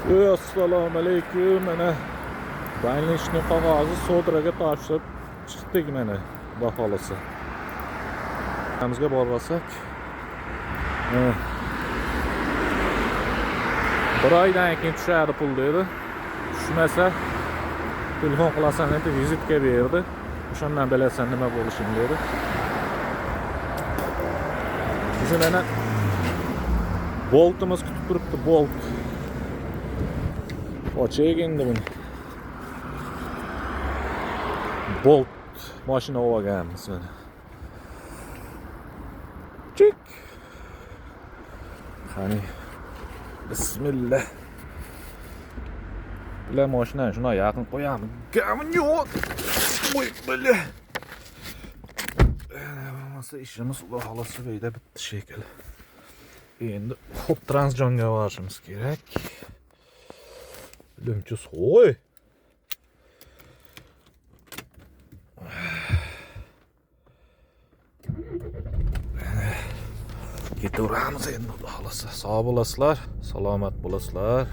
Assalomu alaykum. Mana bayinlashning qog'ozi sodraga topshirib chiqdik mana, xudo xolasa. Bizga borsak, bir oydan keyin tushadi pul dedi. Tushmasa telefon qilasan deb vizitka berdi. O'shandan bilasan nima bo'lishini dedi. Bizni mana boltimiz kutib turibdi, bolt. Ochaylik endi buni. Bolt mashina olganmiz mana. Chik. Qani. Bismillah. Bilan mashinani shuna yaqin qo'yamiz. Gamin yo'q. Voy bile. Bo'lmasa ishimiz xudo xolasa deydi bitti shekilli. Endi hop transjonga borishimiz kerak. Bilimchi so'y. Ketaveramiz endi xudo xolasa. Sog' bo'lasizlar, salomat bo'lasizlar.